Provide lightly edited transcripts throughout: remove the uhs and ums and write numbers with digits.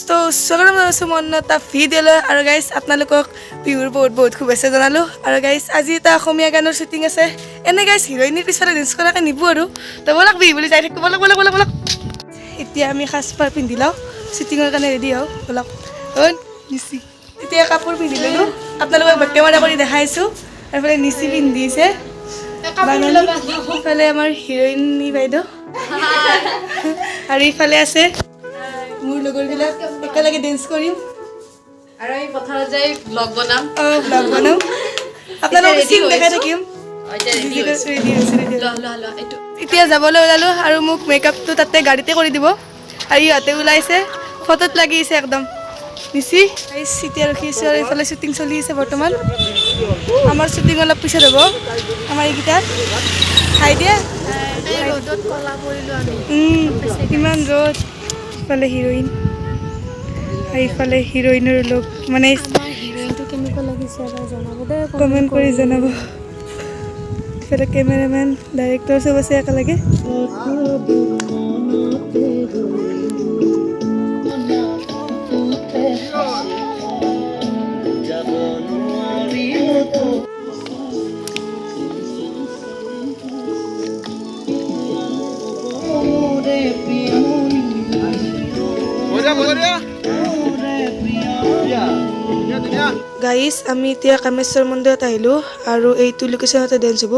তো স্বাগতম জনাইছোঁ মই এটা ভিডিঅ'লৈ আৰু গাইজ আপোনালোকক বিহুৰ বহুত বহুত শুভেচ্ছা জনালোঁ আৰু গাইজ আজি এটা অসমীয়া গানৰ শ্বুটিং আছে এনে গাইজ হিৰইনীৰ পিছফালে ডেন্স কৰাকৈ নিবো আৰু তো ব'লক বিহু বুলি যাই থাকিব ব'লক এতিয়া আমি সাজপাৰ পিন্ধি লওঁ শ্বুটিঙৰ কাৰণে ৰেডি হওঁ ব'লক নিচি এতিয়া কাপোৰ পিন্ধি ল'লোঁ আপোনালোকক বেক কেমেৰা কৰি দেখাইছোঁ এইফালে নিচি পিন্ধিছে ইফালে আমাৰ হিৰইনী বাইদেউ আৰু ইফালে আছে মোৰ লগৰবিলাক একেলগে ডেন্স কৰিম আৰু আমি পথাৰত যাই ব্লগ বনাম ব্লগ বনাম আপোনালোকক চিন দেখাই থাকিম এতিয়া যাবলৈ ওলালোঁ আৰু মোক মেকআপটো তাতে গাড়ীতে কৰি দিব আৰু ইহঁতে ওলাইছে ফটোত লাগিছে একদম নিচি এতিয়া ৰখিছোঁ আৰু এইফালে শ্বুটিং চলি আছে বৰ্তমান আমাৰ শ্বুটিং অলপ পিছত হ'ব আমাৰ এইকেইটাত খাই দিয়ে ৰ'দত কলা পৰিলোঁ আমি ইমান ৰ'দ ইফালে হিৰইন আৰু ইফালে হিৰইনৰ লগ মানে আমাৰ হিৰইনটো কেনেকুৱা লাগিছে এবাৰ জনাব দেই কমেণ্ট কৰি জনাব ইফালে কেমেৰামেন ডাইৰেক্টৰ চব আছে একেলগে গাইজ আমি এতিয়া কামেশ্বৰ মন্দিৰত আহিলোঁ আৰু এইটো লোকেশ্যনতে ডেন্স হ'ব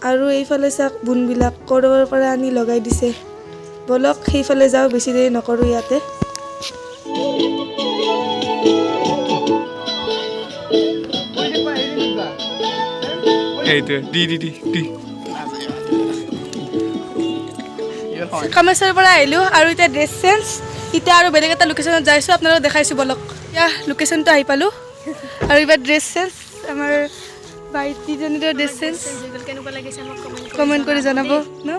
আৰু এইফালে চাওক বুনবিলাক ক'ৰবাৰ পৰা আনি লগাই দিছে ব'লক সেইফালে যাওঁ বেছি দেৰি নকৰোঁ ইয়াতে কামেশ্বৰ পৰা আহিলোঁ আৰু এতিয়া ড্ৰেছ চেঞ্জ এতিয়া আৰু বেলেগ এটা লোকেশ্যনত যাইছোঁ আপোনালোকক দেখাইছোঁ ব'লক এতিয়া লোকেশ্যনটো আহি পালোঁ আৰু এইবাৰ ড্ৰেছ চেঞ্জ আমাৰ ভাইটিজনীৰ ড্ৰেছ চেঞ্জ কেনেকুৱা লাগিছে আমাক কমেণ্ট কৰি জনাব ন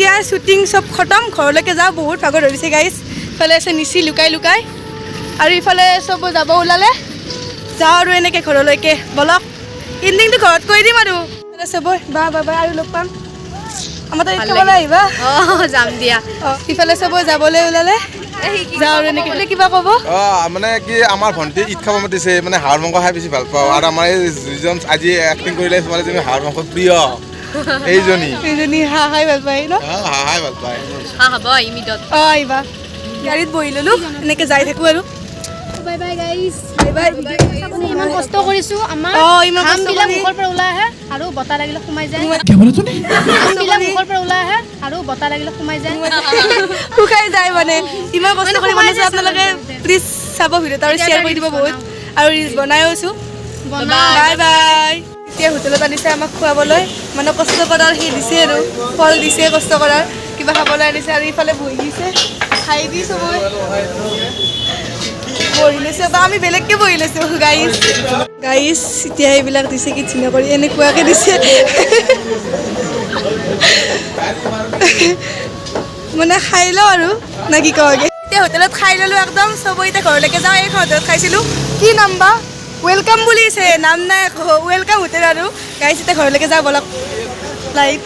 এতিয়া শ্বুটিং চব খতম ঘৰলৈকে যাওঁ বহুত ভাগৰ ধৰিছে গাইজ ইফালে আছে নিচি লুকাই আৰু ইফালে চব যাব ওলালে যাওঁ আৰু এনেকৈ ঘৰলৈকে ব'লক ইণ্ডিংটো ঘৰত কৰি দিম আৰু চবই বা আৰু লগ পাম আমাৰ তাত খাবলৈ আহিবা যাম দিয়া ইফালে চবই যাবলৈ ওলালে যাওঁ আৰু এনেকৈ বোলে কিবা ক'ব মানে কি আমাৰ ভণ্টি ঈদ খাব মাতিছে মানে হাঁহৰ মাংস খাই বেছি ভাল পাওঁ আৰু আমাৰ এই যিজন আজি এক্টিং কৰিলে ছোৱালীজনী হাঁহৰ মাংস প্ৰিয় এইজনী হাঁহ খাই ভাল পায় ন হাঁহ খাই ভাল পায় হ'ব ইমিডত আহিবা গাড়ীত বহি ল'লোঁ এনেকৈ যাই থাকোঁ আৰু বাই বাই গাইজ বাই ইমান কষ্ট কৰিছোঁ আমাৰ ইমান কষ্ট ঘামবিলাক কৰি মুখৰ পৰা ওলাই আহে আৰু বতাহ লাগিলে সোমাই যায় ঘামবিলাক মুখৰ পৰা ওলাই আহে আৰু বতাহ লাগিলে সোমাই যায় শুকাই যায় মানে ইমান কষ্ট কৰি বনাইছোঁ আপোনালোকে প্লিজ চাব ভিডিঅ'টো আৰু শ্বেয়াৰ কৰি দিব বহুত আৰু ৰিলছ বনাই আছোঁ বাই বাই এতিয়া হোটেলত আনিছে আমাক খুৱাবলৈ মানে কষ্ট কৰাৰ সি দিছে আৰু ফল দিছে কষ্ট কৰাৰ কিবা খাবলৈ আনিছে আৰু ইফালে বহি দিছে খাই দি চবই বহি লৈছোঁ বা আমি বেলেগকৈ বহি লৈছোঁ গাইজ এতিয়া এইবিলাক দিছে কি চিনা কৰি এনেকুৱাকৈ দিছে মানে খাই লওঁ আৰু নে কি কওঁগে এতিয়া হোটেলত খাই ল'লোঁ একদম চবই এতিয়া ঘৰলৈকে যাওঁ এই হোটেলত খাইছিলোঁ কি নাম বা ৱেলকাম বুলিছে নাম নাই ৱেলকাম হোটেল আৰু গাইজ এতিয়া ঘৰলৈকে যাওঁ ব'লক লাইট